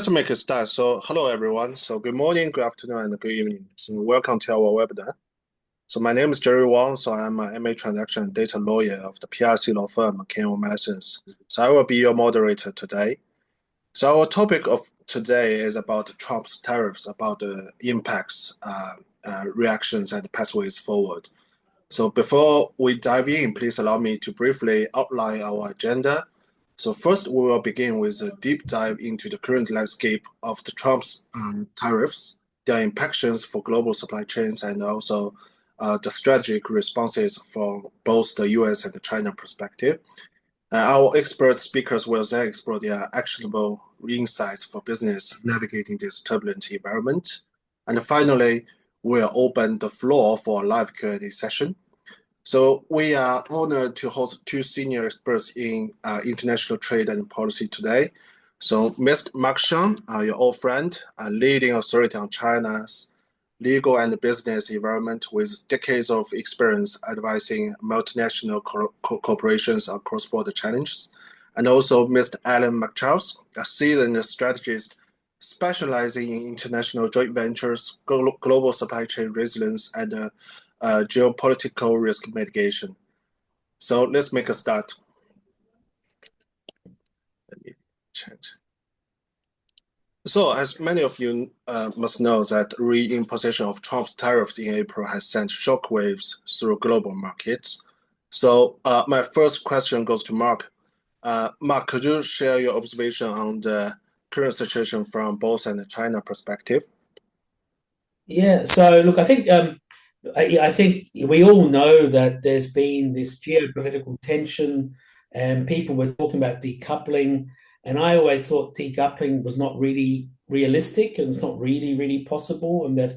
Let's make a start. So, hello everyone. So, good morning, good afternoon, and good evening. So, welcome to our webinar. So, my name is Jerry Wang. So, I'm an MA transaction and data lawyer of the PRC law firm, Kenyon Madisons. So, I will be your moderator today. So, our topic of today is about Trump's tariffs, about the impacts, reactions, and pathways forward. So, before we dive in, please allow me to briefly outline our agenda. So first, we will begin with a deep dive into the current landscape of the Trump's tariffs, their implications for global supply chains, and also the strategic responses from both the US and the China perspective. Our expert speakers will then explore their actionable insights for business navigating this turbulent environment. And finally, we'll open the floor for a live Q&A session. So we are honored to host two senior experts in international trade and policy today. So Mr. Mark Shang, your old friend, a leading authority on China's legal and business environment with decades of experience advising multinational corporations on cross-border challenges. And also Mr. Alan McCharles, a seasoned strategist specializing in international joint ventures, global supply chain resilience, and geopolitical risk mitigation. So let's make a start. Let me change. So as many of you must know that reimposition of Trump's tariffs in April has sent shockwaves through global markets. So my first question goes to Mark. Mark, could you share your observation on the current situation from both and the China perspective? Yeah, so look, I think we all know that there's been this geopolitical tension, and people were talking about decoupling, and I always thought decoupling was not really realistic, and it's not really possible, and that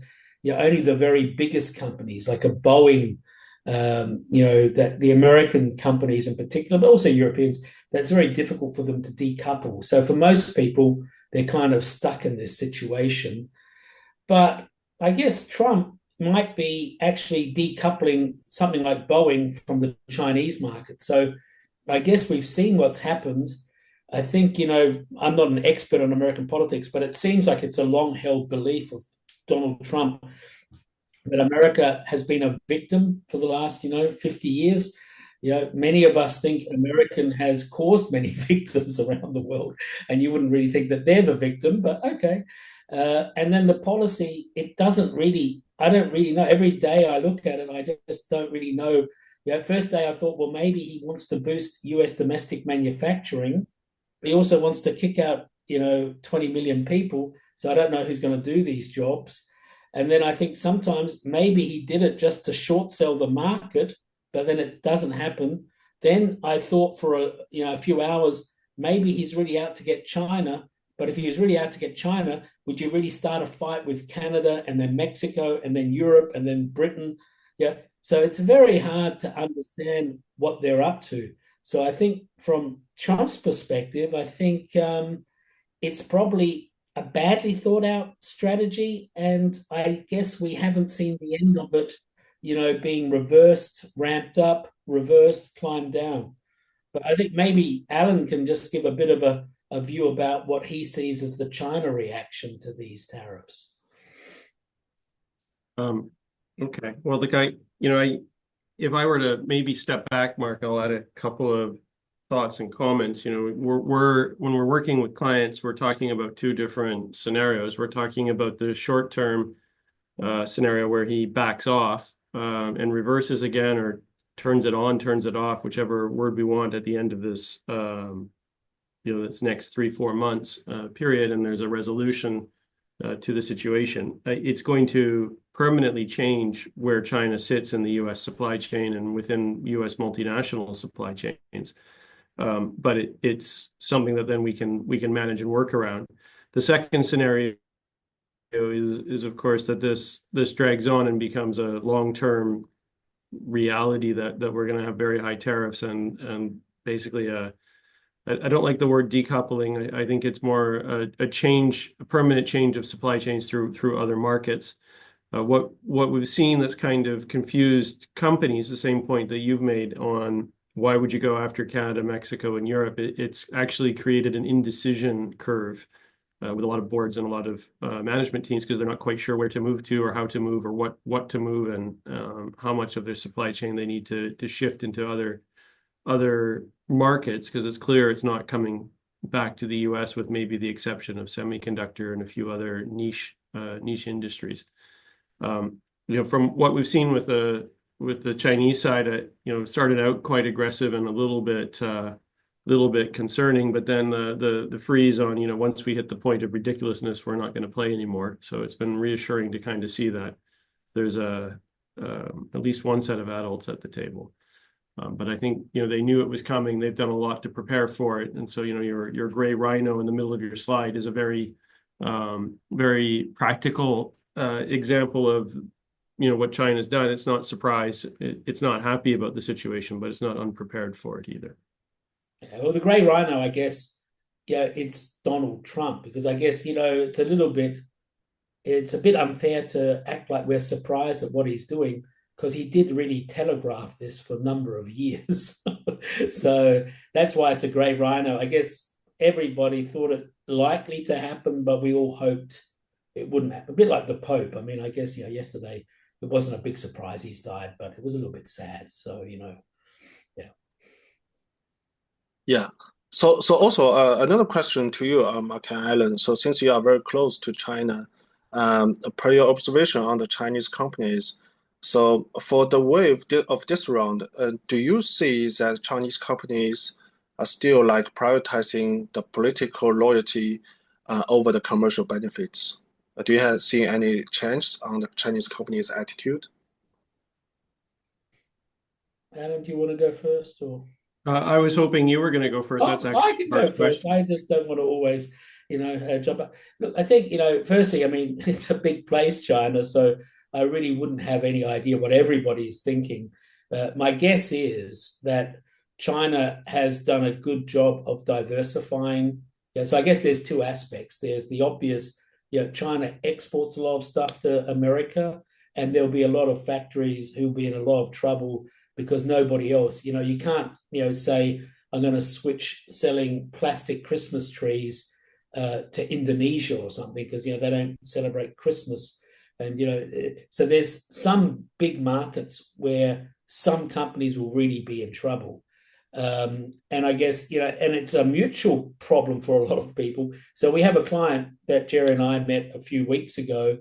only the very biggest companies like a Boeing, that the American companies in particular, but also Europeans, that's very difficult for them to decouple. So for most people, they're kind of stuck in this situation. But I guess Trump might be actually decoupling something like Boeing from the Chinese market. So I guess we've seen what's happened. I think, I'm not an expert on American politics, but it seems like it's a long held belief of Donald Trump that America has been a victim for the last, 50 years. Many of us think American has caused many victims around the world, and you wouldn't really think that they're the victim, but okay. And then the policy, I don't really know. Every day I look at it, I just don't really know. First day I thought, well, maybe he wants to boost US domestic manufacturing. He also wants to kick out, 20 million people. So I don't know who's going to do these jobs. And then I think sometimes maybe he did it just to short sell the market, but then it doesn't happen. Then I thought for a few hours, maybe he's really out to get China. But if he was really out to get China, would you really start a fight with Canada and then Mexico and then Europe and then Britain? Yeah. So it's very hard to understand what they're up to. So I think from Trump's perspective, I think it's probably a badly thought out strategy. And I guess we haven't seen the end of it, being reversed, ramped up, reversed, climbed down. But I think maybe Alan can just give a bit of a view about what he sees as the China reaction to these tariffs. Okay. Well, if I were to maybe step back, Mark, I'll add a couple of thoughts and comments. When we're working with clients, we're talking about two different scenarios. We're talking about the short-term scenario where he backs off and reverses again, or turns it on, turns it off, whichever word we want at the end of this, this next 3-4 months period, and there's a resolution to the situation. It's going to permanently change where China sits in the U.S. supply chain and within U.S. multinational supply chains. But it's something that then we can manage and work around. The second scenario is of course that this drags on and becomes a long-term reality that we're going to have very high tariffs and basically I don't like the word decoupling. I think it's more a permanent change of supply chains through other markets. What we've seen that's kind of confused companies, the same point that you've made on why would you go after Canada, Mexico, and Europe? It's actually created an indecision curve with a lot of boards and a lot of management teams because they're not quite sure where to move to or how to move or what to move and how much of their supply chain they need to shift into other markets because it's clear it's not coming back to the US with maybe the exception of semiconductor and a few other niche industries. From what we've seen with the Chinese side, started out quite aggressive and a little bit concerning, but then the freeze on, once we hit the point of ridiculousness, we're not going to play anymore. So it's been reassuring to kind of see that there's at least one set of adults at the table. But I think, they knew it was coming. They've done a lot to prepare for it. And so, your gray rhino in the middle of your slide is a very, very practical example of, what China's done. It's not surprised. It's not happy about the situation, but it's not unprepared for it either. Yeah, well, the gray rhino, I guess, it's Donald Trump because I guess, it's a bit unfair to act like we're surprised at what he's doing because he did really telegraph this for a number of years. So that's why it's a gray rhino. I guess everybody thought it likely to happen, but we all hoped it wouldn't happen. A bit like the Pope. I mean, I guess, yesterday it wasn't a big surprise he's died, but it was a little bit sad. So, yeah. Yeah. So also another question to you, Ken Allen. So since you are very close to China, per your observation on the Chinese companies, so for the wave of this round, do you see that Chinese companies are still like prioritizing the political loyalty over the commercial benefits? Do you have seen any change on the Chinese companies' attitude? Adam, do you want to go first or? I was hoping you were going to go first. That's actually I can go first. I just don't want to always, jump up. Look, I think, firstly, I mean, it's a big place, China, so I really wouldn't have any idea what everybody is thinking. My guess is that China has done a good job of diversifying. Yeah, so I guess there's two aspects. There's the obvious, China exports a lot of stuff to America, and there'll be a lot of factories who'll be in a lot of trouble because nobody else, you can't, say, I'm going to switch selling plastic Christmas trees to Indonesia or something because, they don't celebrate Christmas. And, so there's some big markets where some companies will really be in trouble. And I guess, and it's a mutual problem for a lot of people. So we have a client that Jerry and I met a few weeks ago,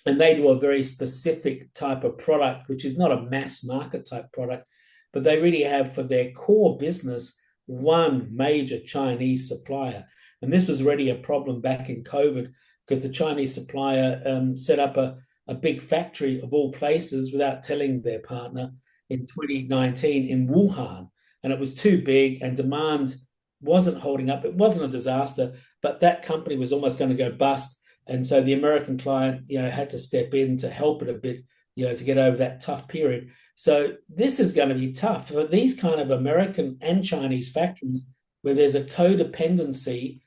and they do a very specific type of product, which is not a mass market type product, but they really have for their core business one major Chinese supplier. And this was already a problem back in COVID because the Chinese supplier set up a big factory of all places without telling their partner in 2019 in Wuhan. And it was too big and demand wasn't holding up. It wasn't a disaster, but that company was almost going to go bust. And so the American client, had to step in to help it a bit, to get over that tough period. So this is going to be tough for these kind of American and Chinese factories where there's a codependency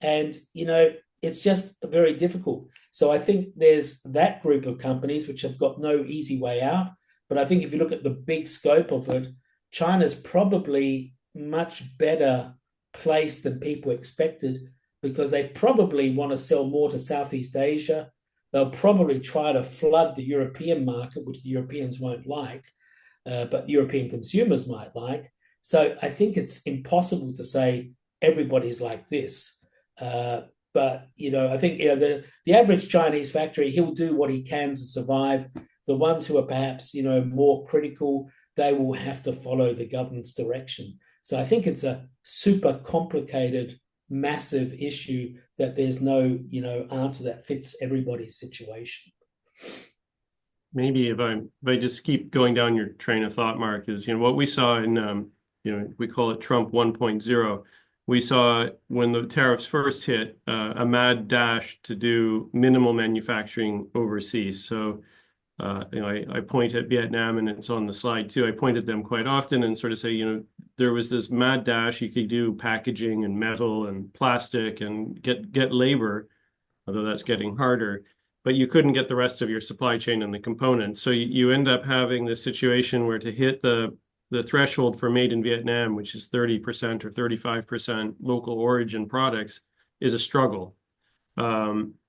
and, it's just very difficult. So I think there's that group of companies which have got no easy way out. But I think if you look at the big scope of it, China's probably much better placed than people expected because they probably want to sell more to Southeast Asia. They'll probably try to flood the European market, which the Europeans won't like, but European consumers might like. So I think it's impossible to say everybody's like this. But, I think the average Chinese factory, he'll do what he can to survive. The ones who are perhaps, more critical, they will have to follow the government's direction. So I think it's a super complicated massive issue that there's no, answer that fits everybody's situation. Maybe if I just keep going down your train of thought, Mark, is, what we saw in, we call it Trump 1.0. We saw when the tariffs first hit a mad dash to do minimal manufacturing overseas. So, I point at Vietnam and it's on the slide too. I point at them quite often and sort of say, there was this mad dash. You could do packaging and metal and plastic and get labor, although that's getting harder, but you couldn't get the rest of your supply chain and the components. So you end up having this situation where to hit the threshold for made in Vietnam, which is 30% or 35% local origin products, is a struggle.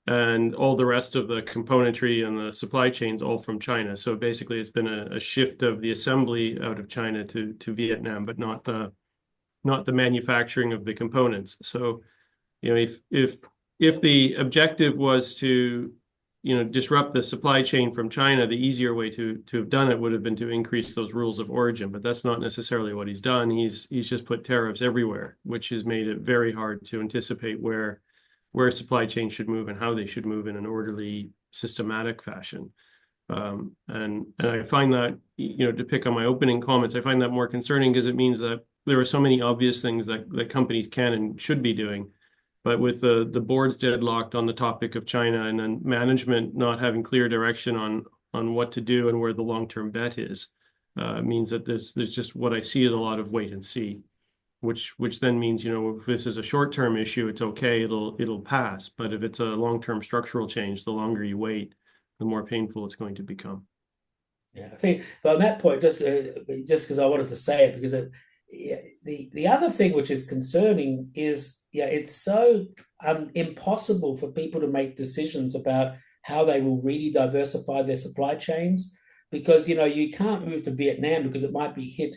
And all the rest of the componentry and the supply chains all from China. So basically, it's been a shift of the assembly out of China to Vietnam, but not the manufacturing of the components. So, if the objective was to disrupt the supply chain from China, the easier way to have done it would have been to increase those rules of origin. But that's not necessarily what he's done. He's just put tariffs everywhere, which has made it very hard to anticipate where supply chains should move and how they should move in an orderly, systematic fashion. And I find that, to pick on my opening comments, I find that more concerning because it means that there are so many obvious things that companies can and should be doing. But with the boards deadlocked on the topic of China and then management not having clear direction on what to do and where the long-term bet is, means that there's just what I see is a lot of wait and see. Which then means, if this is a short-term issue, it's okay, it'll pass. But if it's a long-term structural change, the longer you wait, the more painful it's going to become. Yeah, I think, but on that point, just because I wanted to say it, because the other thing which is concerning is, it's so impossible for people to make decisions about how they will really diversify their supply chains, because you can't move to Vietnam because it might be hit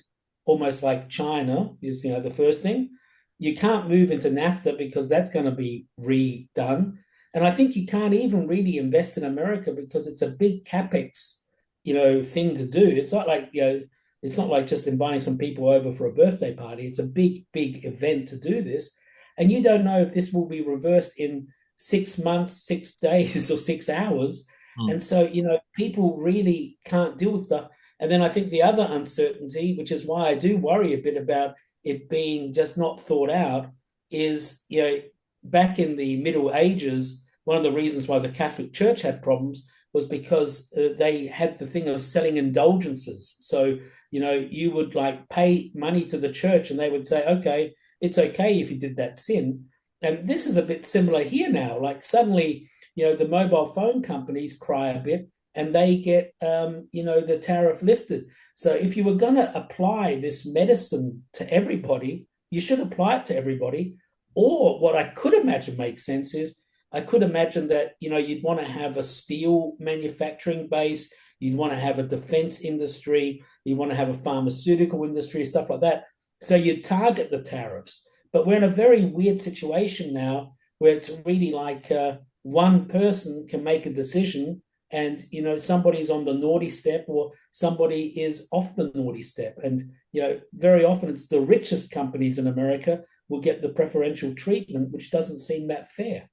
almost like China is, the first thing. You can't move into NAFTA because that's going to be redone. And I think you can't even really invest in America because it's a big capex, thing to do. It's not like, it's not like just inviting some people over for a birthday party. It's a big, big event to do this. And you don't know if this will be reversed in 6 months, 6 days, or 6 hours. And so, people really can't deal with stuff. And then I think the other uncertainty, which is why I do worry a bit about it being just not thought out, is, back in the Middle Ages, one of the reasons why the Catholic Church had problems was because they had the thing of selling indulgences. So, you would pay money to the church and they would say, okay, it's okay if you did that sin. And this is a bit similar here now. Suddenly, the mobile phone companies cry a bit, and they get, the tariff lifted. So if you were going to apply this medicine to everybody, you should apply it to everybody. Or what I could imagine makes sense is, I could imagine that, you'd want to have a steel manufacturing base, you'd want to have a defense industry, you want to have a pharmaceutical industry, stuff like that. So you target the tariffs. But we're in a very weird situation now where it's really one person can make a decision, and somebody's on the naughty step or somebody is off the naughty step. And very often it's the richest companies in America will get the preferential treatment, which doesn't seem that fair.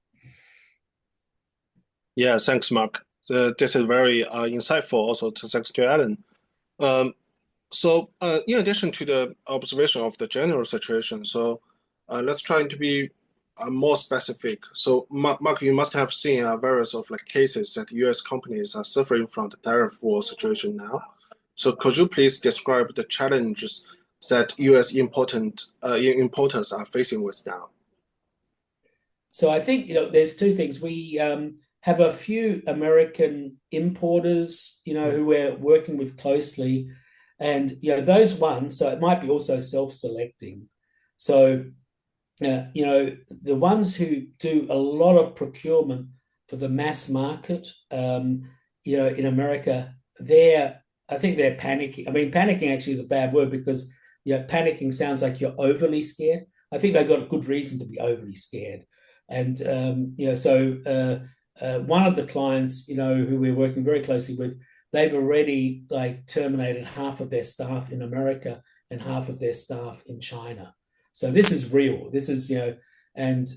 Yeah, thanks, Mark. This is very insightful. Also, thanks to Alan. So, in addition to the observation of the general situation, so let's try to be more specific. So, Mark, you must have seen various of cases that U.S. companies are suffering from the tariff war situation now. So, could you please describe the challenges that U.S. importers are facing with now? So, I think there's two things. We have a few American importers, who we're working with closely, and those ones. So it might be also self-selecting. So. The ones who do a lot of procurement for the mass market, in America, I think they're panicking. I mean, panicking actually is a bad word because, panicking sounds like you're overly scared. I think they've got a good reason to be overly scared. And, so one of the clients, who we're working very closely with, they've already terminated half of their staff in America and half of their staff in China. So this is real. This is, and,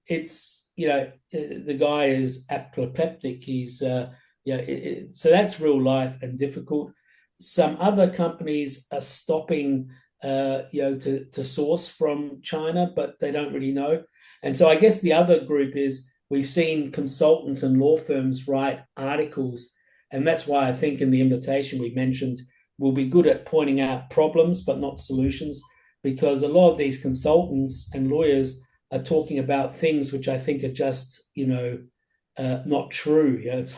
it's, the guy is apoplectic. He's, so that's real life and difficult. Some other companies are stopping, to source from China, but they don't really know. And so I guess the other group is we've seen consultants and law firms write articles. And that's why I think in the invitation we mentioned we'll be good at pointing out problems, but not solutions. Because a lot of these consultants and lawyers are talking about things which I think are just, not true. It's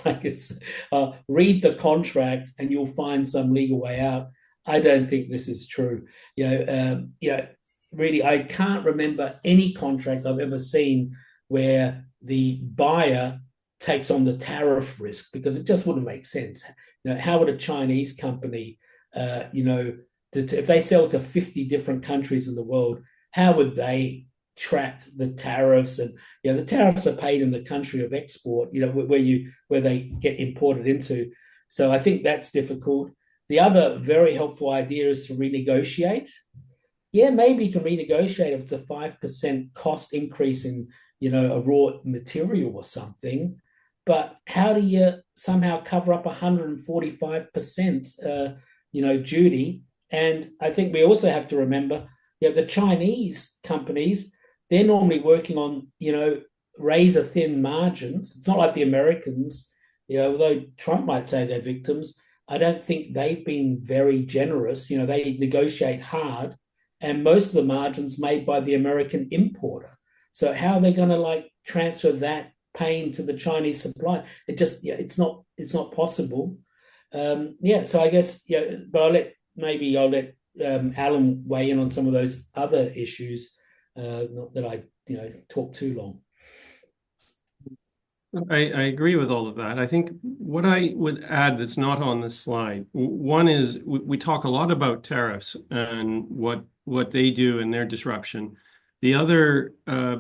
read the contract and you'll find some legal way out. I don't think this is true. Really, I can't remember any contract I've ever seen where the buyer takes on the tariff risk, because it just wouldn't make sense. How would a Chinese company, if they sell to 50 different countries in the world, how would they track the tariffs? And the tariffs are paid in the country of export, where they get imported into. So I think that's difficult. The other very helpful idea is to renegotiate. Yeah, maybe you can renegotiate if it's a 5% cost increase in, a raw material or something. But how do you somehow cover up 145%, duty? And I think we also have to remember, the Chinese companies, they're normally working on, razor thin margins. It's not like the Americans, although Trump might say they're victims. I don't think they've been very generous. They negotiate hard, and most of the margins made by the American importer. So how are they going to transfer that pain to the Chinese supplier? It's not possible. So I guess, but I'll let Alan weigh in on some of those other issues. Not that I talk too long. I agree with all of that. I think what I would add that's not on this slide, one is we talk a lot about tariffs and what they do and their disruption. The other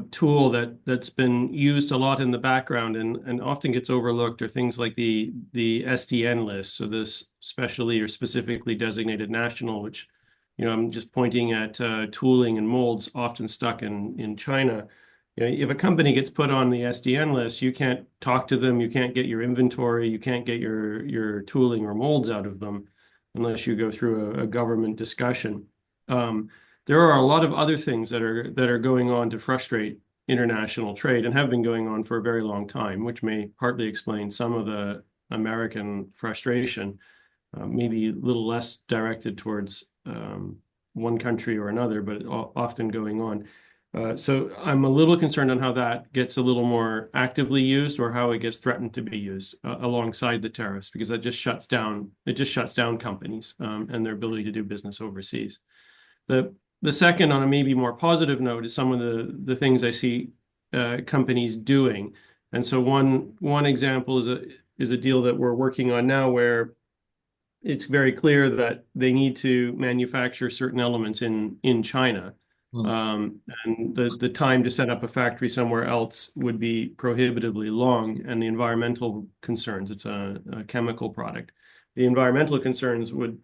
tool that's been used a lot in the background and often gets overlooked are things like the SDN list, so this specially or specifically designated national, which I'm just pointing at tooling and molds often stuck in China. If a company gets put on the SDN list, you can't talk to them, you can't get your inventory, you can't get your tooling or molds out of them unless you go through a government discussion. There are a lot of other things that are going on to frustrate international trade and have been going on for a very long time, which may partly explain some of the American frustration, maybe a little less directed towards one country or another, but often going on. So I'm a little concerned on how that gets a little more actively used, or how it gets threatened to be used alongside the tariffs, because that just shuts down companies and their ability to do business overseas. The second, on a maybe more positive note, is some of the things I see companies doing. And so one example is a deal that we're working on now where it's very clear that they need to manufacture certain elements in China. And the time to set up a factory somewhere else would be prohibitively long, and the environmental concerns, it's a chemical product. The environmental concerns would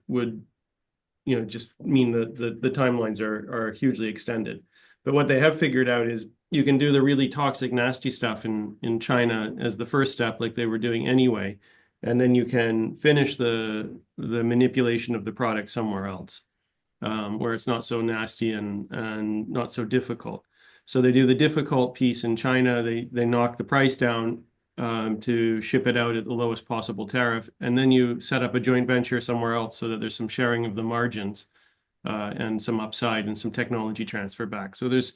just mean that the timelines are hugely extended. But what they have figured out is you can do the really toxic, nasty stuff in China as the first step, like they were doing anyway, and then you can finish the manipulation of the product somewhere else, where it's not so nasty and not so difficult. So they do the difficult piece in China. They knock the price down to ship it out at the lowest possible tariff, and then you set up a joint venture somewhere else so that there's some sharing of the margins and some upside and some technology transfer back. So there's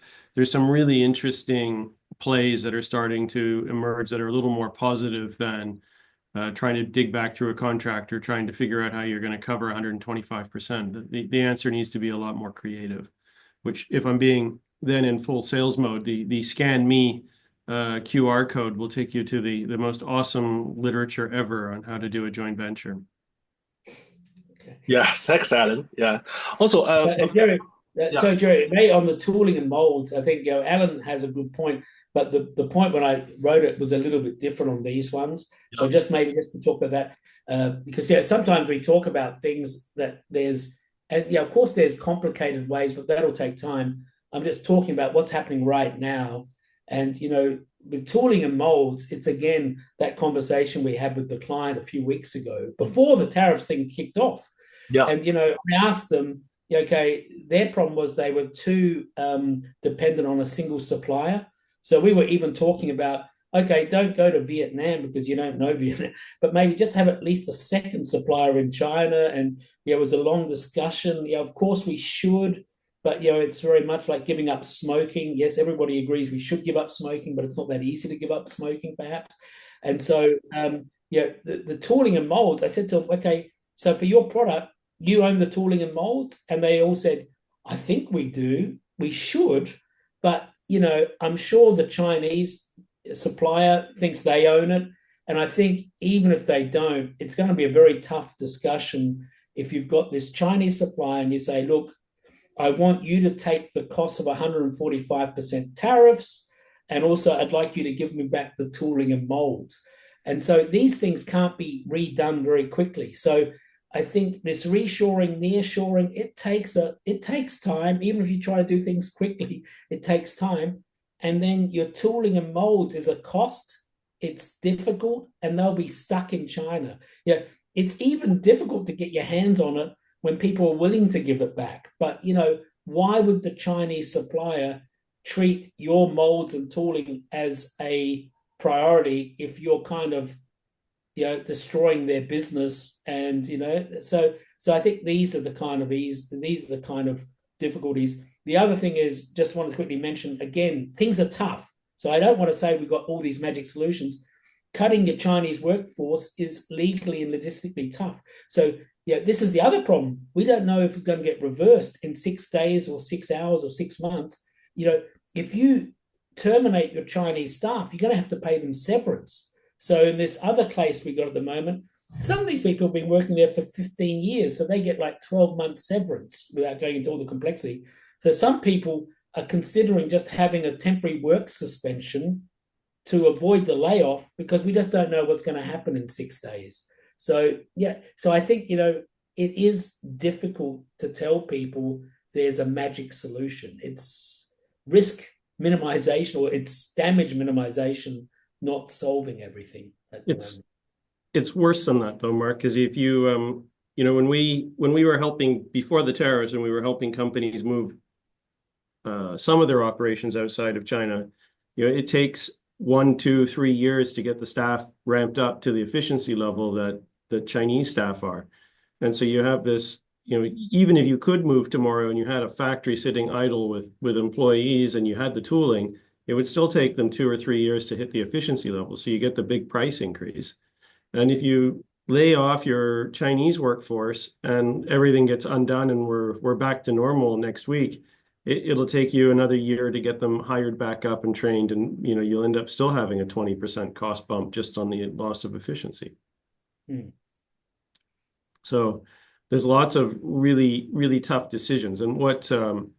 some really interesting plays that are starting to emerge that are a little more positive than trying to dig back through a contract or trying to figure out how you're going to cover 125%. The answer needs to be a lot more creative, which, if I'm being then in full sales mode, the Scan Me QR code will take you to the most awesome literature ever on how to do a joint venture. Yeah, thanks, Alan. Yeah. Also, Jerry, so Jerry, on the tooling and molds, I think Alan has a good point, but the point when I wrote it was a little bit different on these ones. So just to talk about that, because sometimes we talk about things that of course there's complicated ways, but that'll take time. I'm just talking about what's happening right now. And, with tooling and molds, it's again that conversation we had with the client a few weeks ago before the tariffs thing kicked off. Yeah. And, I asked them, okay, their problem was they were too dependent on a single supplier. So we were even talking about, okay, don't go to Vietnam because you don't know Vietnam, but maybe just have at least a second supplier in China. And, it was a long discussion. Of course we should. But, it's very much like giving up smoking. Yes, everybody agrees we should give up smoking, but it's not that easy to give up smoking, perhaps. And so, the tooling and molds, I said to them, okay, so for your product, you own the tooling and molds? And they all said, I think we do. We should. But, I'm sure the Chinese supplier thinks they own it. And I think even if they don't, it's going to be a very tough discussion if you've got this Chinese supplier and you say, look, I want you to take the cost of 145% tariffs. And also, I'd like you to give me back the tooling and molds. And so these things can't be redone very quickly. So I think this reshoring, nearshoring, it takes time. Even if you try to do things quickly, it takes time. And then your tooling and molds is a cost. It's difficult, and they'll be stuck in China. It's even difficult to get your hands on it when people are willing to give it back. But why would the Chinese supplier treat your molds and tooling as a priority if you're kind of destroying their business? And so I think these are the kind of difficulties. The other thing is, just want to quickly mention again, things are tough. So I don't want to say we've got all these magic solutions. Cutting your Chinese workforce is legally and logistically tough. So this is the other problem. We don't know if it's going to get reversed in 6 days or 6 hours or 6 months. If you terminate your Chinese staff, you're going to have to pay them severance. So in this other case we got at the moment, some of these people have been working there for 15 years, so they get like 12 months severance without going into all the complexity. So some people are considering just having a temporary work suspension to avoid the layoff because we just don't know what's going to happen in 6 days. So I think it is difficult to tell people there's a magic solution. It's risk minimization or it's damage minimization, not solving everything at the moment. It's worse than that though, Mark, because if you when we were helping before the tariffs and we were helping companies move some of their operations outside of China, it takes 1, 2, 3 years to get the staff ramped up to the efficiency level that the Chinese staff are. And so you have this, even if you could move tomorrow and you had a factory sitting idle with employees and you had the tooling, it would still take them 2 or 3 years to hit the efficiency level. So you get the big price increase. And if you lay off your Chinese workforce and everything gets undone and we're back to normal next week, it'll take you another year to get them hired back up and trained, and you'll end up still having a 20% cost bump just on the loss of efficiency. So there's lots of really, really tough decisions. And what from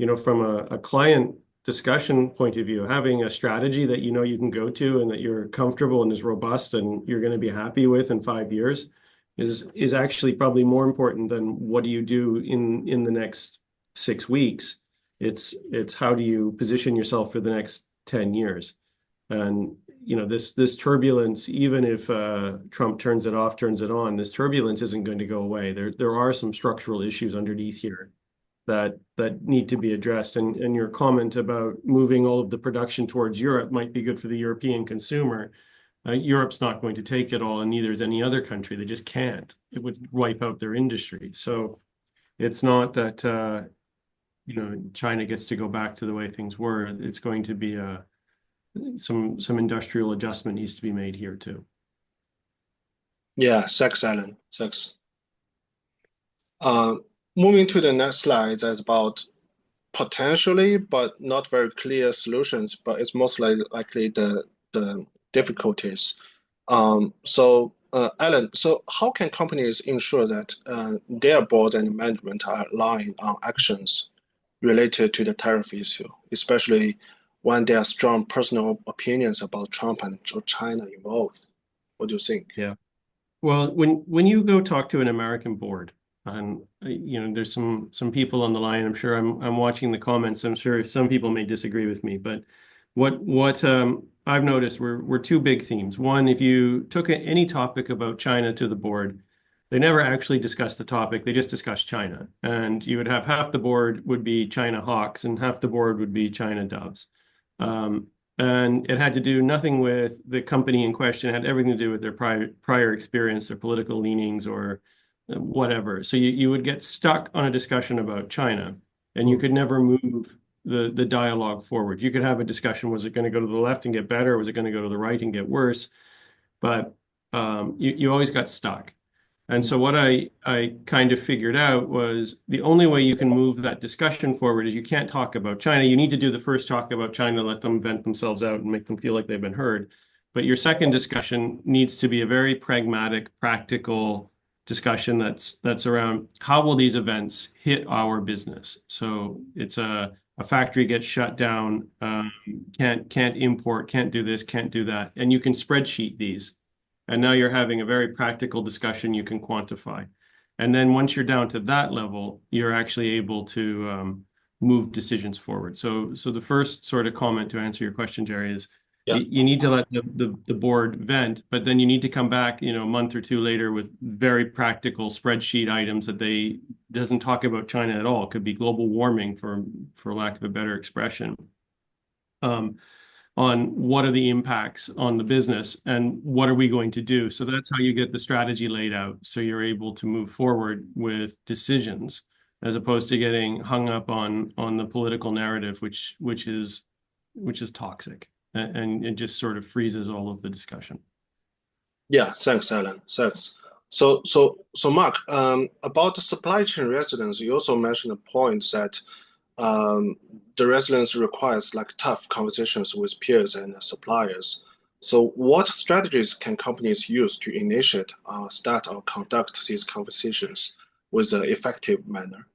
a client discussion point of view, having a strategy that you can go to and that you're comfortable and is robust and you're going to be happy with in 5 years is actually probably more important than what do you do in the next 6 weeks. It's how do you position yourself for the next 10 years. And this turbulence, even if Trump turns it off, turns it on, this turbulence isn't going to go away. There are some structural issues underneath here that need to be addressed. And your comment about moving all of the production towards Europe might be good for the European consumer. Europe's not going to take it all, and neither is any other country. They just can't. It would wipe out their industry. So it's not that China gets to go back to the way things were. It's going to be some industrial adjustment needs to be made here too. Yeah, thanks, Alan. Thanks. Moving to the next slide is about potentially, but not very clear solutions, but it's most likely the difficulties. Alan, so how can companies ensure that their boards and management are aligned on actions related to the tariff issue, especially when there are strong personal opinions about Trump and China involved? What do you think? Yeah. Well, when you go talk to an American board, and there's some people on the line. I'm sure I'm watching the comments. I'm sure some people may disagree with me, but what I've noticed were 2 big themes. One, if you took any topic about China to the board, they never actually discussed the topic. They just discussed China, and you would have half the board would be China hawks and half the board would be China doves. And it had to do nothing with the company in question. It had everything to do with their prior experience, their political leanings, or whatever. So you would get stuck on a discussion about China, and you could never move the dialogue forward. You could have a discussion: was it going to go to the left and get better? Or was it going to go to the right and get worse? But you always got stuck. And so what I kind of figured out was the only way you can move that discussion forward is you can't talk about China. You need to do the first talk about China, let them vent themselves out and make them feel like they've been heard. But your second discussion needs to be a very pragmatic, practical discussion that's around how will these events hit our business. So it's a factory gets shut down, can't import, can't do this, can't do that, and you can spreadsheet these. And now you're having a very practical discussion you can quantify. And then once you're down to that level, you're actually able to move decisions forward. So the first sort of comment to answer your question, Jerry, is Yeah. you need to let the board vent, but then you need to come back, a month or two later with very practical spreadsheet items that they doesn't talk about China at all. It could be global warming for lack of a better expression. On what are the impacts on the business and what are we going to do. So that's how you get the strategy laid out. So you're able to move forward with decisions as opposed to getting hung up on the political narrative, which is toxic and it just sort of freezes all of the discussion. Yeah, thanks, Alan. Thanks. So Mark, about the supply chain resilience, you also mentioned a point that the resilience requires like tough conversations with peers and suppliers. So what strategies can companies use to initiate, start or conduct these conversations with an effective manner?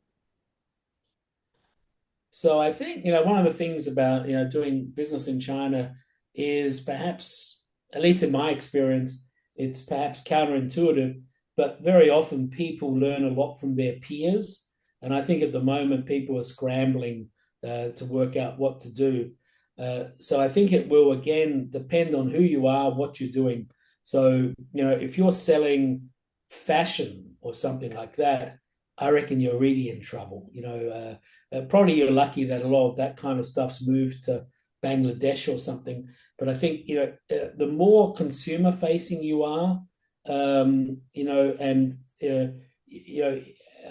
So I think, one of the things about, doing business in China is perhaps, at least in my experience, it's perhaps counterintuitive, but very often people learn a lot from their peers. And I think at the moment, people are scrambling to work out what to do. So I think it will, again, depend on who you are, what you're doing. So, if you're selling fashion or something like that, I reckon you're really in trouble. Probably you're lucky that a lot of that kind of stuff's moved to Bangladesh or something. But I think, the more consumer facing you are, and,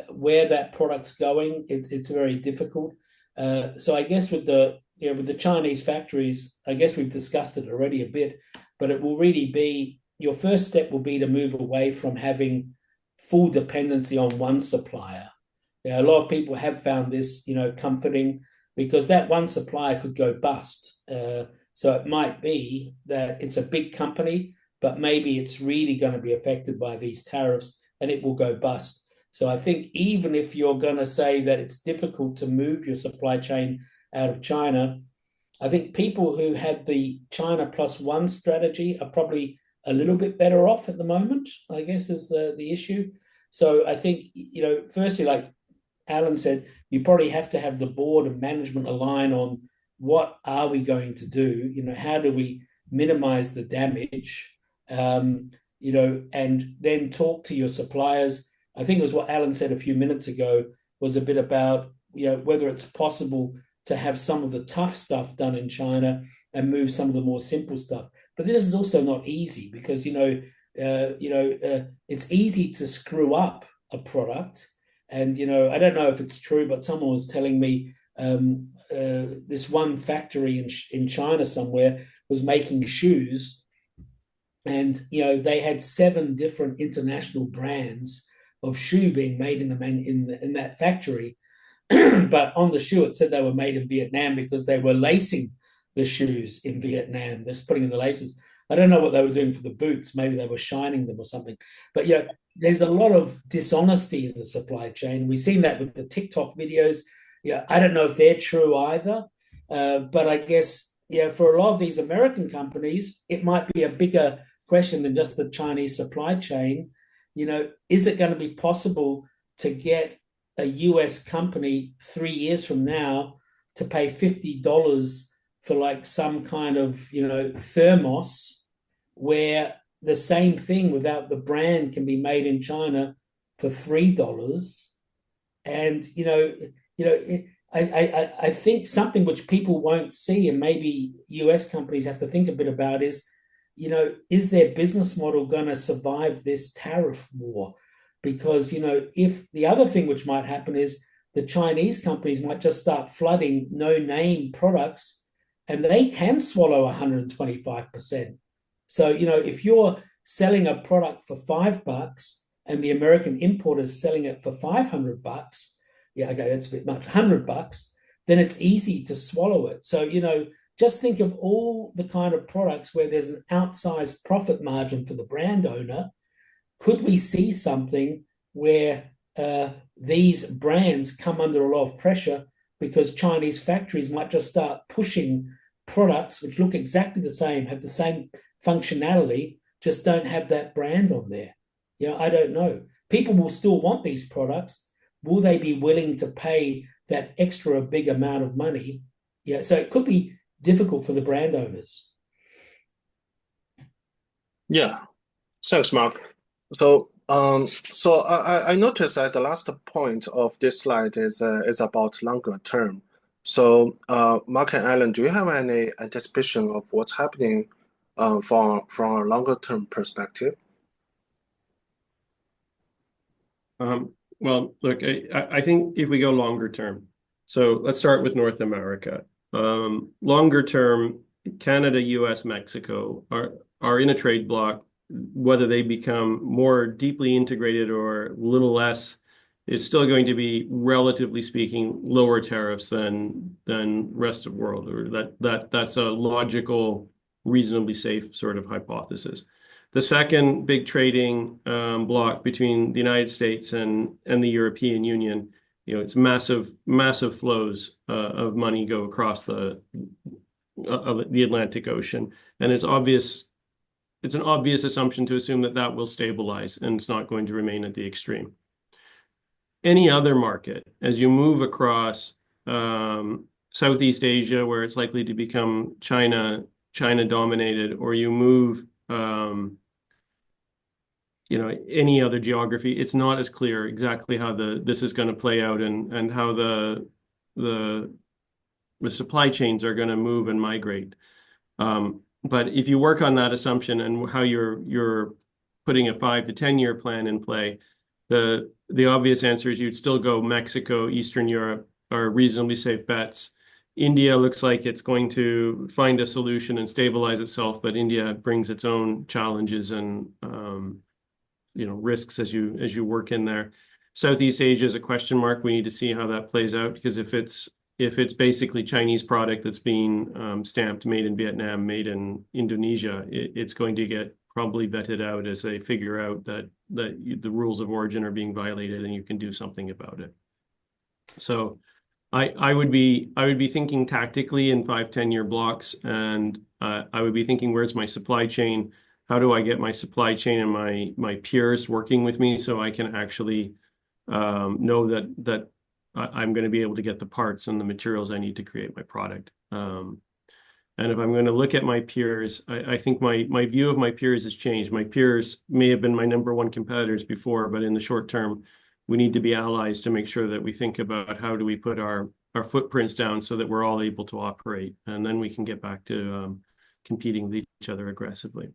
where that product's going, it's very difficult. So I guess with the Chinese factories, I guess we've discussed it already a bit, but it will really be your first step will be to move away from having full dependency on one supplier. A lot of people have found this, comforting because that one supplier could go bust. So it might be that it's a big company, but maybe it's really going to be affected by these tariffs and it will go bust. So I think even if you're going to say that it's difficult to move your supply chain out of China, I think people who had the China plus one strategy are probably a little bit better off at the moment, I guess, is the issue. So I think, firstly, like Alan said, you probably have to have the board and management align on what are we going to do? How do we minimize the damage? And then talk to your suppliers. I think it was what Alan said a few minutes ago was a bit about, whether it's possible to have some of the tough stuff done in China and move some of the more simple stuff. But this is also not easy because, it's easy to screw up a product. And, I don't know if it's true, but someone was telling me this one factory in China somewhere was making shoes. And, they had 7 different international brands of shoe being made in that factory. But on the shoe, it said they were made in Vietnam because they were lacing the shoes in Vietnam. They're just putting in the laces. I don't know what they were doing for the boots. Maybe they were shining them or something. But, there's a lot of dishonesty in the supply chain. We've seen that with the TikTok videos. I don't know if they're true either. But I guess, for a lot of these American companies, it might be a bigger question than just the Chinese supply chain. Is it going to be possible to get a US company 3 years from now to pay $50 for like some kind of, thermos where the same thing without the brand can be made in China for $3? And, I think something which people won't see and maybe US companies have to think a bit about is their business model going to survive this tariff war? Because, if the other thing which might happen is the Chinese companies might just start flooding no-name products and they can swallow 125%. So, if you're selling a product for $5 and the American importer's selling it for $500, yeah, okay, that's a bit much, $100, then it's easy to swallow it. So, just think of all the kind of products where there's an outsized profit margin for the brand owner. Could we see something where these brands come under a lot of pressure because Chinese factories might just start pushing products which look exactly the same, have the same functionality, just don't have that brand on there? I don't know. People will still want these products. Will they be willing to pay that extra big amount of money? Yeah, so it could be difficult for the brand owners. Yeah, thanks, Mark. So, I noticed that the last point of this slide is about longer term. So, Mark and Alan, do you have any anticipation of what's happening from a longer term perspective? Well, look, I think if we go longer term, so let's start with North America. Longer term, Canada, US, Mexico are in a trade bloc. Whether they become more deeply integrated or a little less is still going to be, relatively speaking, lower tariffs than rest of the world, or that's a logical, reasonably safe sort of hypothesis. The second big trading bloc between the United States and the European Union, it's massive flows of money go across the Atlantic Ocean, and it's an obvious assumption to assume that will stabilize and it's not going to remain at the extreme. Any other market, as you move across Southeast Asia, where it's likely to become China dominated, or you move any other geography, it's not as clear exactly how this is going to play out and how the supply chains are going to move and migrate. But if you work on that assumption and how you're putting a 5 to 10-year plan in play, the obvious answer is you'd still go Mexico, Eastern Europe are reasonably safe bets. India looks like it's going to find a solution and stabilize itself, but India brings its own challenges and risks as you work in there. Southeast Asia is a question mark. We need to see how that plays out, because if it's basically Chinese product that's being stamped made in Vietnam, made in Indonesia, it's going to get probably vetted out as they figure out that the rules of origin are being violated and you can do something about it. So I would be thinking tactically in 5-10 year blocks, and I would be thinking, where's my supply chain? How do I get my supply chain and my peers working with me so I can actually know that I'm going to be able to get the parts and the materials I need to create my product. And if I'm going to look at my peers, I think my view of my peers has changed. My peers may have been my number one competitors before, but in the short term, we need to be allies to make sure that we think about how do we put our footprints down so that we're all able to operate, and then we can get back to competing with each other aggressively.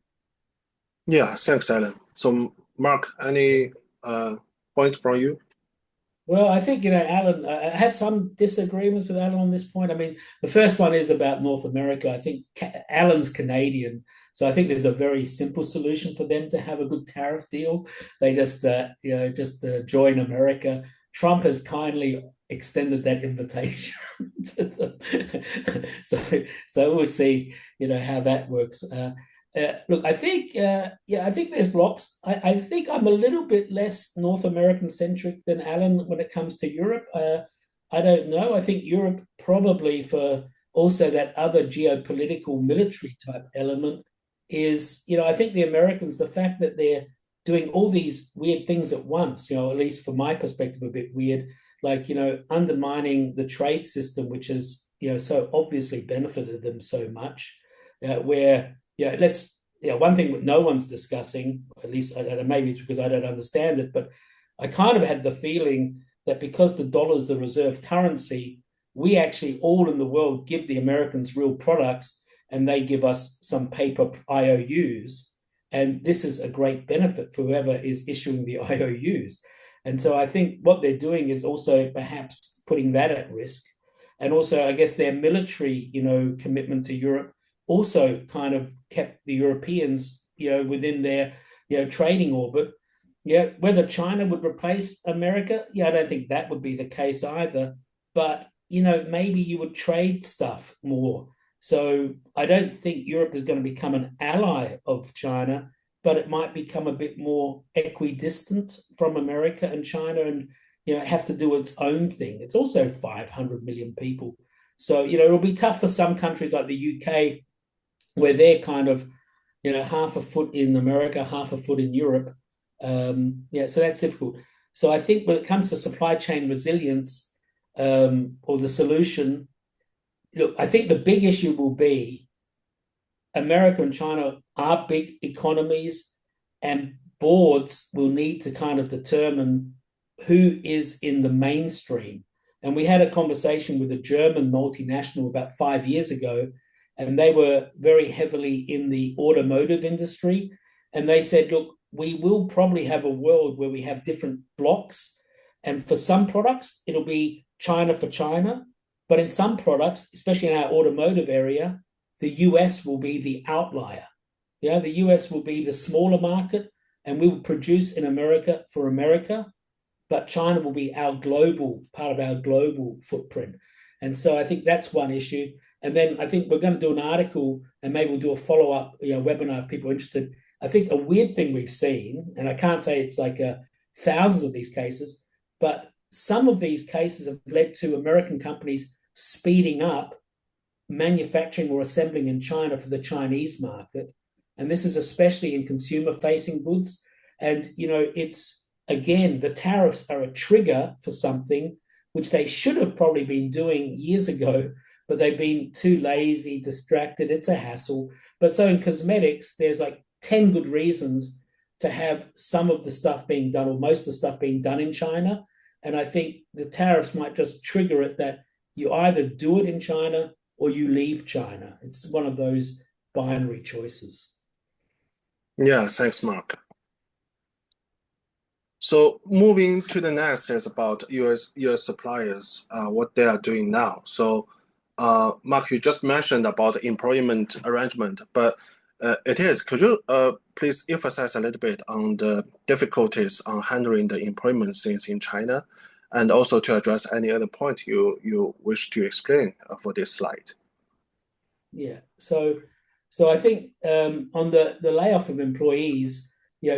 Yeah, thanks, Alan. So, Mark, any point from you? Well, I think, Alan, I have some disagreements with Alan on this point. I mean, the first one is about North America. I think Alan's Canadian, so I think there's a very simple solution for them to have a good tariff deal. They just join America. Trump has kindly extended that invitation to them. So we'll see, how that works. Look, I think there's blocks. I think I'm a little bit less North American centric than Alan when it comes to Europe. I don't know. I think Europe probably, for also that other geopolitical military type element, is, I think the Americans, the fact that they're doing all these weird things at once, at least from my perspective, a bit weird, like, undermining the trade system, which has, so obviously benefited them so much, where one thing that no one's discussing, at least maybe it's because I don't understand it, but I kind of had the feeling that because the dollar is the reserve currency, we actually all in the world give the Americans real products and they give us some paper IOUs. And this is a great benefit for whoever is issuing the IOUs. And so I think what they're doing is also perhaps putting that at risk. And also, I guess, their military, commitment to Europe also kind of kept the Europeans, within their, trading orbit. Yeah, whether China would replace America, yeah, I don't think that would be the case either. But, maybe you would trade stuff more. So I don't think Europe is going to become an ally of China, but it might become a bit more equidistant from America and China and, have to do its own thing. It's also 500 million people. So, it'll be tough for some countries like the UK, where they're kind of, half a foot in America, half a foot in Europe. Yeah, so that's difficult. So I think when it comes to supply chain resilience, or the solution, look, I think the big issue will be America and China are big economies, and boards will need to kind of determine who is in the mainstream. And we had a conversation with a German multinational about 5 years ago, and they were very heavily in the automotive industry. And they said, look, we will probably have a world where we have different blocks. And for some products, it'll be China for China. But in some products, especially in our automotive area, the US will be the outlier. Yeah, the US will be the smaller market, and we will produce in America for America, but China will be our global part of our global footprint. And so I think that's one issue. And then I think we're going to do an article, and maybe we'll do a follow-up webinar if people are interested. I think a weird thing we've seen, and I can't say it's like thousands of these cases, but some of these cases have led to American companies speeding up manufacturing or assembling in China for the Chinese market. And this is especially in consumer-facing goods. And, it's, again, the tariffs are a trigger for something which they should have probably been doing years ago, but they've been too lazy, distracted. It's a hassle. But so in cosmetics, there's like 10 good reasons to have some of the stuff being done, or most of the stuff being done in China. And I think the tariffs might just trigger it that you either do it in China or you leave China. It's one of those binary choices. Yeah, thanks, Mark. So moving to the next is about US suppliers, what they are doing now. So, Mark, you just mentioned about the employment arrangement, but could you please emphasize a little bit on the difficulties on handling the employment things in China, and also to address any other point you wish to explain for this slide? Yeah. So I think on the layoff of employees,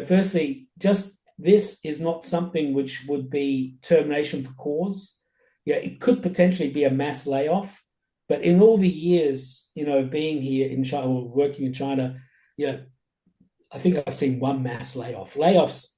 firstly, just this is not something which would be termination for cause. Yeah, it could potentially be a mass layoff, but in all the years, being here in China or working in China, I think I've seen one mass layoff. Layoffs,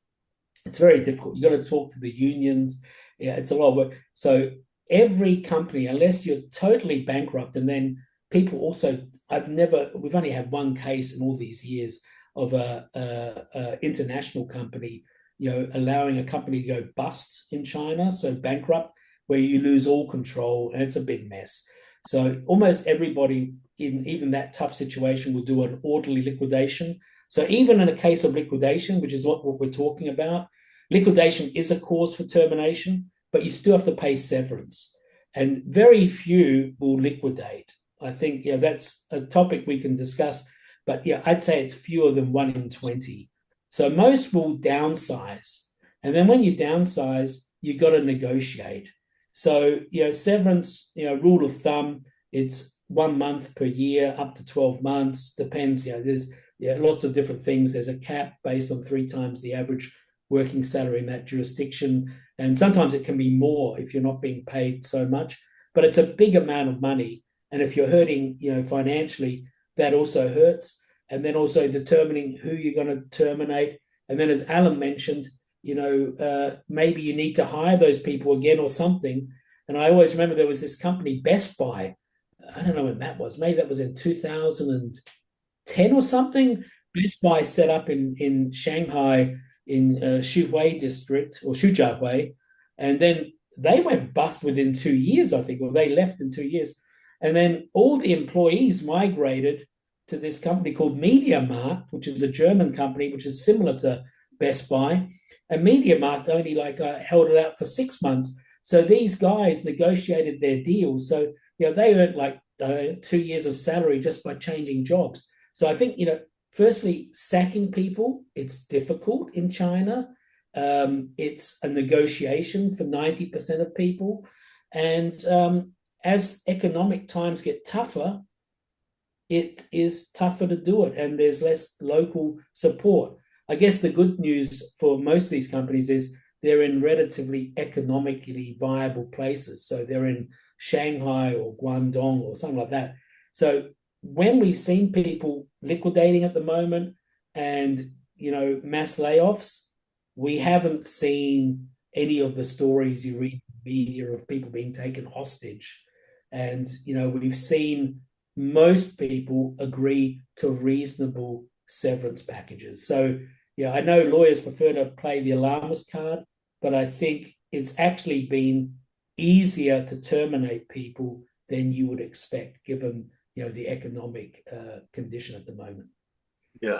it's very difficult. You got to talk to the unions. Yeah, it's a lot of work. So every company, unless you're totally bankrupt, and then people also, we've only had one case in all these years of a international company, allowing a company to go bust in China, so bankrupt, where you lose all control, and it's a big mess. So almost everybody in even that tough situation will do an orderly liquidation. So even in a case of liquidation, which is what we're talking about, liquidation is a cause for termination, but you still have to pay severance. And very few will liquidate. I think that's a topic we can discuss, but I'd say it's fewer than 1 in 20. So most will downsize. And then when you downsize, you've got to negotiate. So, severance, rule of thumb, it's 1 month per year, up to 12 months, depends. There's lots of different things. There's a cap based on 3 times the average working salary in that jurisdiction. And sometimes it can be more if you're not being paid so much, but it's a big amount of money. And if you're hurting, financially, that also hurts. And then also determining who you're going to terminate. And then as Alan mentioned, maybe you need to hire those people again or something. And I always remember there was this company, Best Buy. I don't know when that was. Maybe that was in 2010 or something. Best Buy set up in Shanghai in Xuhui district, or Shujiahui. And then they went bust within 2 years, I think, or they left in 2 years. And then all the employees migrated to this company called MediaMarkt, which is a German company, which is similar to Best Buy. And MediaMarkt only held it out for 6 months. So these guys negotiated their deals. So, they earned 2 years of salary just by changing jobs. So I think, firstly, sacking people, it's difficult in China. It's a negotiation for 90% of people. And as economic times get tougher, it is tougher to do it, and there's less local support. I guess the good news for most of these companies is they're in relatively economically viable places. So they're in Shanghai or Guangdong or something like that. So when we've seen people liquidating at the moment and, mass layoffs, we haven't seen any of the stories you read in the media of people being taken hostage. And, we've seen most people agree to reasonable severance packages. So, yeah, I know lawyers prefer to play the alarmist card, but I think it's actually been easier to terminate people than you would expect, given the economic condition at the moment. Yeah.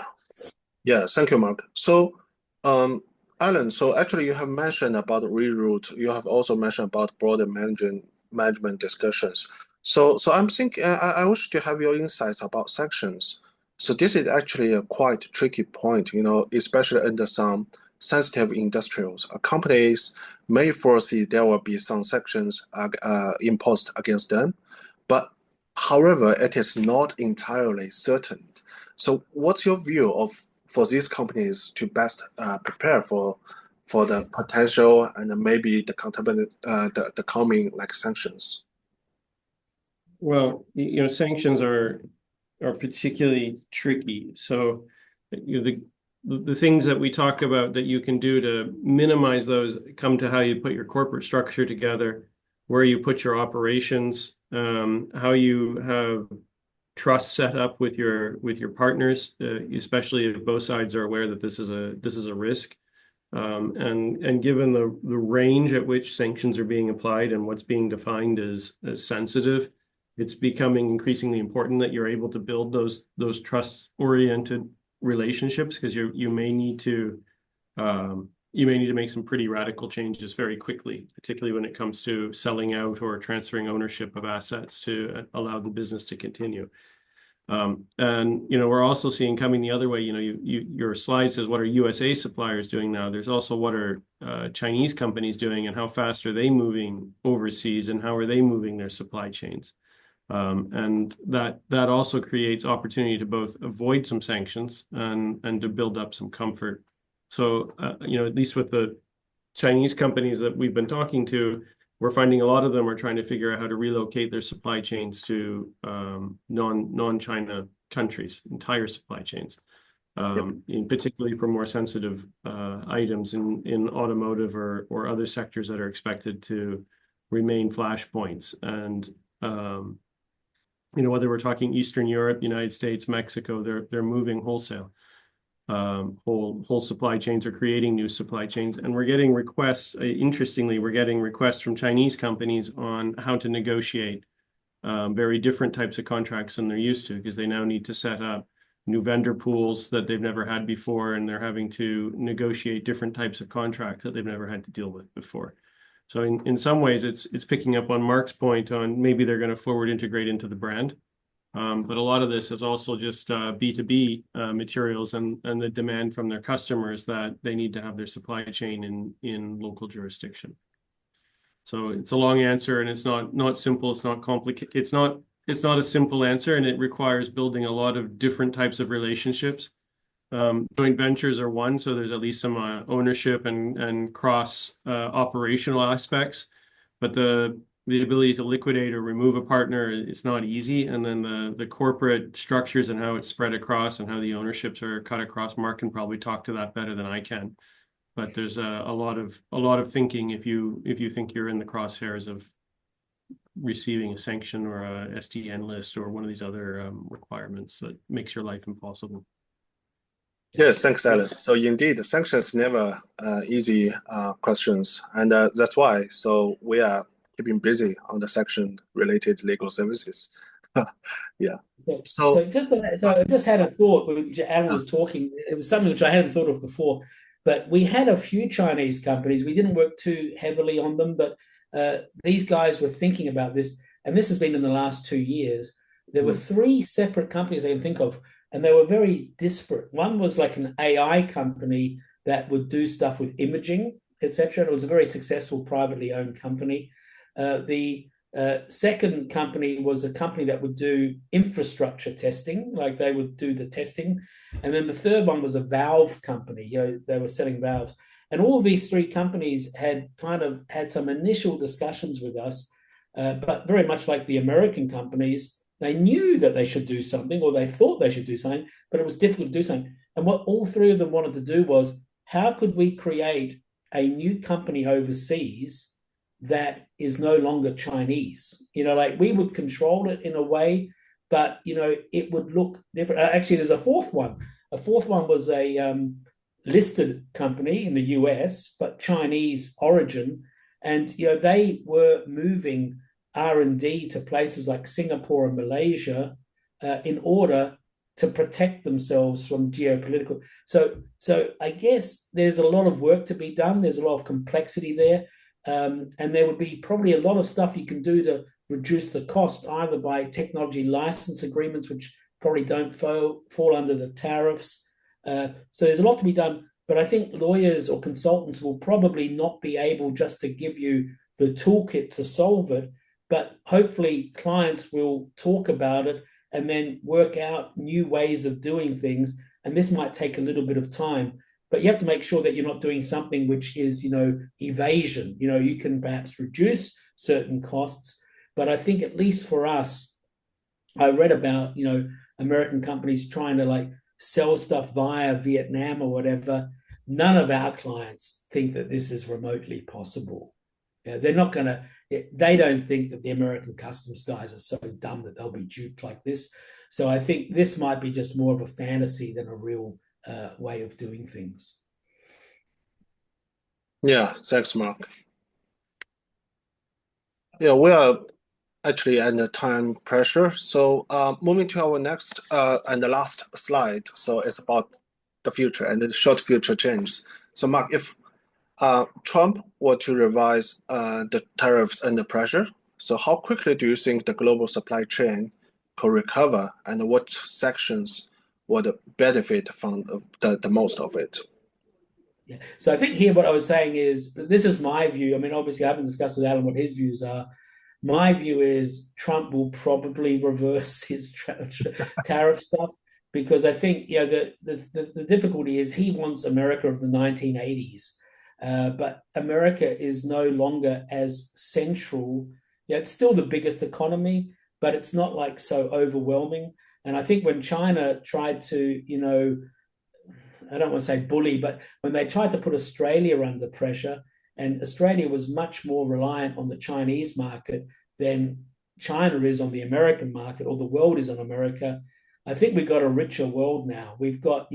Yeah, thank you, Mark. So, Alan, so actually you have mentioned about reroute. You have also mentioned about broader management discussions. So I'm thinking, I wish to have your insights about sanctions. So this is actually a quite tricky point, especially under some sensitive industrials. Companies may foresee there will be some sanctions imposed against them, but however, it is not entirely certain. So what's your view of for these companies to best prepare for the potential and maybe the coming like sanctions? Well, sanctions are particularly tricky. So, the things that we talk about that you can do to minimize those come to how you put your corporate structure together, where you put your operations, how you have trust set up with your partners, especially if both sides are aware that this is a risk. And given the range at which sanctions are being applied and what's being defined as sensitive, it's becoming increasingly important that you're able to build those trust-oriented relationships, because you may need to make some pretty radical changes very quickly, particularly when it comes to selling out or transferring ownership of assets to allow the business to continue. And we're also seeing coming the other way. Your slide says what are USA suppliers doing now? There's also what are Chinese companies doing, and how fast are they moving overseas, and how are they moving their supply chains? And that also creates opportunity to both avoid some sanctions and to build up some comfort. So at least with the Chinese companies that we've been talking to, we're finding a lot of them are trying to figure out how to relocate their supply chains to non-China countries, entire supply chains, in particularly for more sensitive items in automotive or other sectors that are expected to remain flashpoints. And whether we're talking Eastern Europe, United States, Mexico, they're moving wholesale. Whole supply chains are creating new supply chains, and we're getting requests. Interestingly, we're getting requests from Chinese companies on how to negotiate very different types of contracts than they're used to, because they now need to set up new vendor pools that they've never had before, and they're having to negotiate different types of contracts that they've never had to deal with before. So in some ways, it's picking up on Mark's point on maybe they're going to forward integrate into the brand. But a lot of this is also just B2B materials and the demand from their customers that they need to have their supply chain in local jurisdiction. So it's a long answer, and it's not simple. It's not complicated. It's not a simple answer, and it requires building a lot of different types of relationships. Joint ventures are one, so there's at least some ownership and cross operational aspects, but the ability to liquidate or remove a partner is not easy. And then the corporate structures and how it's spread across and how the ownerships are cut across. Mark can probably talk to that better than I can. But there's a lot of thinking if you think you're in the crosshairs of receiving a sanction or a SDN list or one of these other requirements that makes your life impossible. Yes, thanks, Alan. So indeed, sanctions never easy questions, and that's why. So we are keeping busy on the sanction-related legal services. Yeah. So I just had a thought when Alan was talking. It was something which I hadn't thought of before, but we had a few Chinese companies. We didn't work too heavily on them, but these guys were thinking about this, and this has been in the last 2 years. There were 3 separate companies I can think of, and they were very disparate. One was like an AI company that would do stuff with imaging, etc. It was a very successful privately owned company. The second company was a company that would do infrastructure testing, like they would do the testing. And then the third one was a valve company. They were selling valves. And all of these three companies had kind of had some initial discussions with us, but very much like the American companies, they knew that they should do something, or they thought they should do something, but it was difficult to do something. And what all three of them wanted to do was, how could we create a new company overseas that is no longer Chinese? Like we would control it in a way, but it would look different. Actually, there's a fourth one. A fourth one was a listed company in the US, but Chinese origin, and they were moving R&D to places like Singapore and Malaysia in order to protect themselves from geopolitical. So I guess there's a lot of work to be done. There's a lot of complexity there, and there would be probably a lot of stuff you can do to reduce the cost, either by technology license agreements, which probably don't fall under the tariffs. So there's a lot to be done, but I think lawyers or consultants will probably not be able just to give you the toolkit to solve it, but hopefully clients will talk about it and then work out new ways of doing things. And this might take a little bit of time, but you have to make sure that you're not doing something which is, evasion. You can perhaps reduce certain costs, but I think at least for us, I read about, American companies trying to sell stuff via Vietnam or whatever. None of our clients think that this is remotely possible. They're not going to, they don't think that the American customs guys are so dumb that they'll be duped like this. So I think this might be just more of a fantasy than a real way of doing things. Yeah, thanks, Mark. Yeah, we are actually under time pressure. So moving to our next and the last slide. So it's about the future and the short future changes. So Mark, if Trump were to revise the tariffs under pressure, so how quickly do you think the global supply chain could recover, and what sections would benefit from the most of it? Yeah. So I think here what I was saying is, this is my view. I mean, obviously, I haven't discussed with Alan what his views are. My view is Trump will probably reverse his tariff stuff, because I think the difficulty is he wants America of the 1980s, but America is no longer as central. Yeah, it's still the biggest economy, but it's not so overwhelming. And I think when China tried to, I don't want to say bully, but when they tried to put Australia under pressure, and Australia was much more reliant on the Chinese market than China is on the American market, or the world is on America. I think we've got a richer world now. We've got,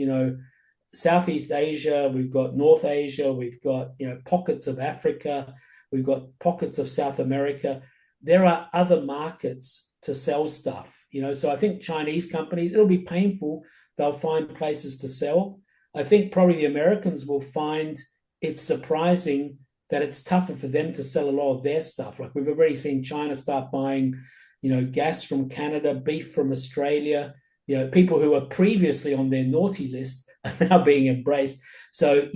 Southeast Asia, we've got North Asia, we've got, pockets of Africa, we've got pockets of South America. There are other markets to sell stuff, so I think Chinese companies, it'll be painful. They'll find places to sell. I think probably the Americans will find it's surprising that it's tougher for them to sell a lot of their stuff. Like we've already seen China start buying, gas from Canada, beef from Australia. People who were previously on their naughty list are now being embraced. So,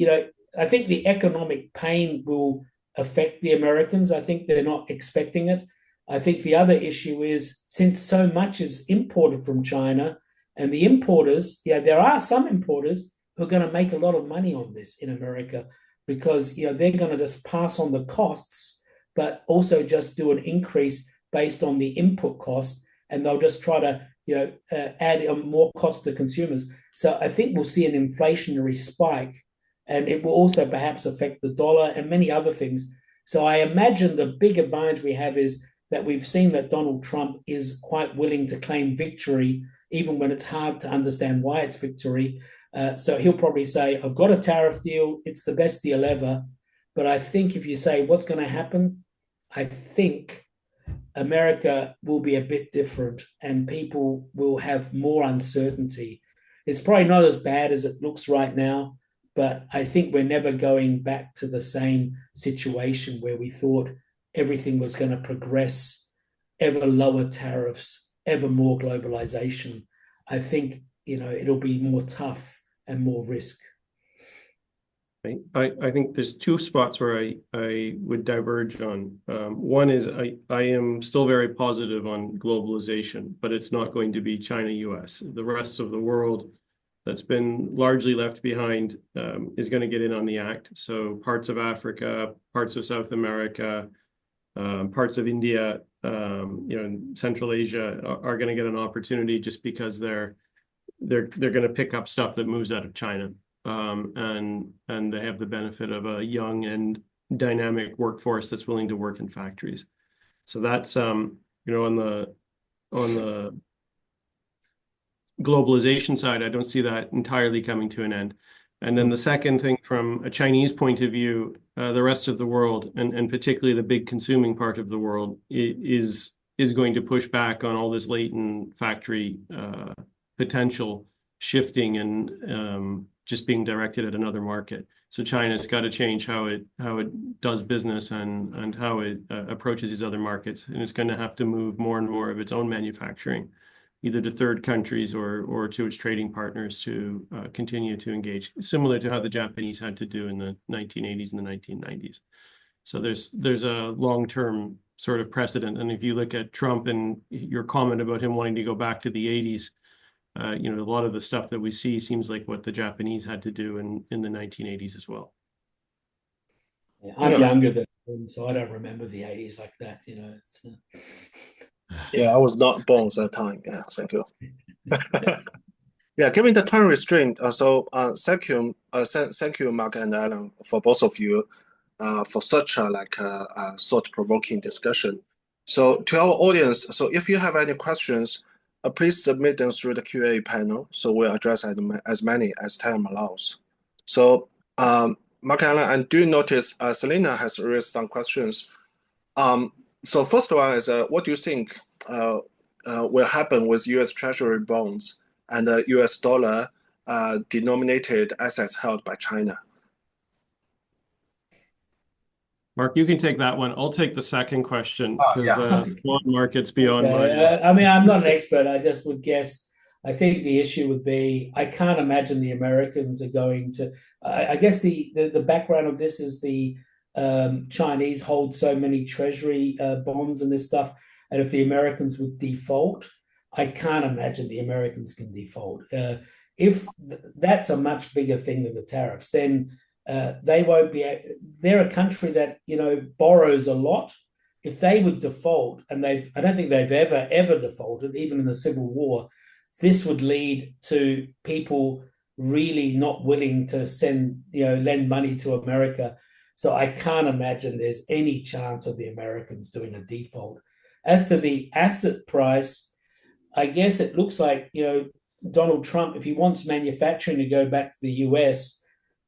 I think the economic pain will affect the Americans. I think they're not expecting it. I think the other issue is, since so much is imported from China, and the importers, there are some importers who are going to make a lot of money on this in America, because they're going to just pass on the costs, but also just do an increase based on the input cost, and they'll just try to add more cost to consumers. So I think we'll see an inflationary spike, and it will also perhaps affect the dollar and many other things. So I imagine the big advantage we have is that we've seen that Donald Trump is quite willing to claim victory, even when it's hard to understand why it's victory. So he'll probably say, I've got a tariff deal. It's the best deal ever. But I think if you say what's going to happen, I think America will be a bit different and people will have more uncertainty. It's probably not as bad as it looks right now, but I think we're never going back to the same situation where we thought everything was going to progress, ever lower tariffs, ever more globalization. I think, it'll be more tough and more risk. I think there's two spots where I would diverge on. One is I am still very positive on globalization, but it's not going to be China, US. The rest of the world that's been largely left behind is going to get in on the act. So parts of Africa, parts of South America, parts of India, and Central Asia are going to get an opportunity just because they're going to pick up stuff that moves out of China. And they have the benefit of a young and dynamic workforce that's willing to work in factories. So that's on the globalization side, I don't see that entirely coming to an end. And then the second thing, from a Chinese point of view, the rest of the world, and particularly the big consuming part of the world, is going to push back on all this latent factory potential shifting and just being directed at another market. So China's got to change how it does business and how it approaches these other markets, and it's going to have to move more and more of its own manufacturing, either to third countries or to its trading partners, to continue to engage, similar to how the Japanese had to do in the 1980s and the 1990s. So there's a long-term sort of precedent. And if you look at Trump and your comment about him wanting to go back to the 80s, a lot of the stuff that we see seems like what the Japanese had to do in the 1980s as well. Yeah, I'm younger than him, so I don't remember the 80s like that. Yeah, I was not born at that time. Yeah, thank you. Yeah, given the time restraint, thank you, Mark and Alan, for both of you, for such a thought-provoking discussion. So to our audience, so if you have any questions, please submit them through the QA panel. So we'll address as many as time allows. So Mark and Alan, and do notice Selena has raised some questions. So first one is, what do you think will happen with U.S. Treasury bonds and US dollar denominated assets held by China? Mark, you can take that one. I'll take the second question because bond market's beyond my. I mean, I'm not an expert. I just would guess. I think the issue would be, I can't imagine the Americans are going to. I guess the background of this is the Chinese hold so many treasury bonds and this stuff, and if the Americans would default, I can't imagine the Americans can default. If that's a much bigger thing than the tariffs, then they won't be. They're a country that borrows a lot. If they would default, and I don't think they've ever defaulted, even in the Civil War, this would lead to people really not willing to lend money to America. So I can't imagine there's any chance of the Americans doing a default. As to the asset price, I guess it looks like, Donald Trump, if he wants manufacturing to go back to the US,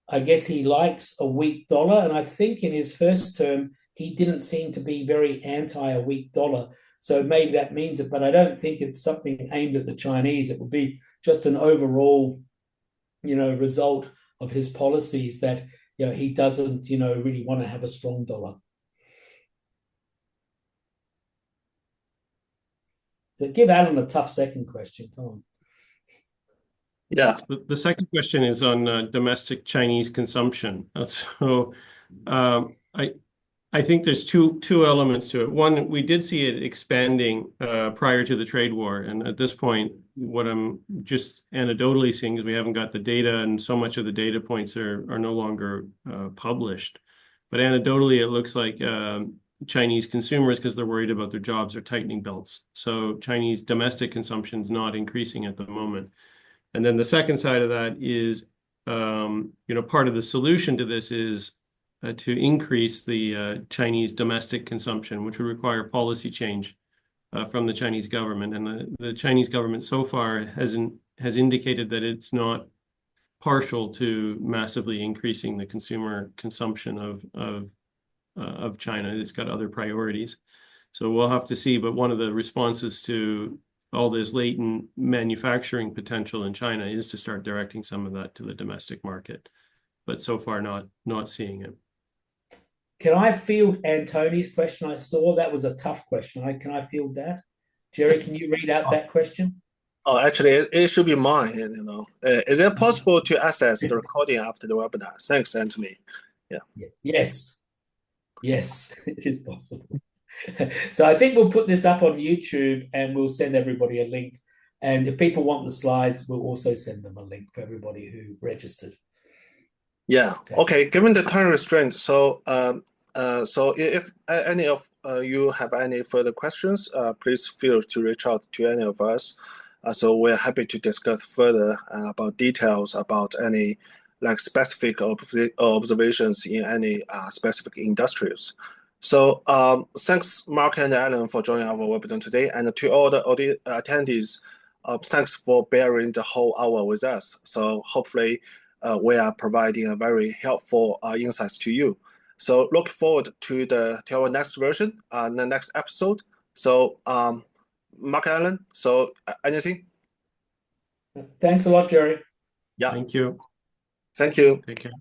I guess he likes a weak dollar. And I think in his first term, he didn't seem to be very anti a weak dollar. So maybe that means it, but I don't think it's something aimed at the Chinese. It would be just an overall, result of his policies that, he doesn't, really want to have a strong dollar. So give Alan a tough second question. Come on. Yeah. The second question is on domestic Chinese consumption. So I think there's two elements to it. One, we did see it expanding prior to the trade war. And at this point, what I'm just anecdotally seeing is we haven't got the data, and so much of the data points are no longer published. But anecdotally, it looks like Chinese consumers, because they're worried about their jobs, are tightening belts. So Chinese domestic consumption is not increasing at the moment. And then the second side of that is, part of the solution to this is to increase the Chinese domestic consumption, which would require policy change from the Chinese government. And the Chinese government so far has indicated that it's not partial to massively increasing the consumer consumption of China. It's got other priorities. So we'll have to see. But one of the responses to all this latent manufacturing potential in China is to start directing some of that to the domestic market. But so far, not seeing it. Can I field Antony's question? I saw that was a tough question. Can I field that? Jerry, can you read out that question? Oh, actually, it should be mine. Is it possible to access the recording after the webinar? Thanks, Anthony. Yeah. Yes, yes, it is possible. So I think we'll put this up on YouTube and we'll send everybody a link. And if people want the slides, we'll also send them a link for everybody who registered. Yeah. Okay. Given the time restraint, so if any of you have any further questions, please feel to reach out to any of us. So we're happy to discuss further about details about any like specific observations in any specific industries. So thanks, Mark and Alan, for joining our webinar today, and to all the attendees, thanks for bearing the whole hour with us. So hopefully we are providing a very helpful insights to you. So look forward to our next version, the next episode. So Mark Allen, so anything? Thanks a lot, Jerry. Yeah. Thank you. Thank you. Take care.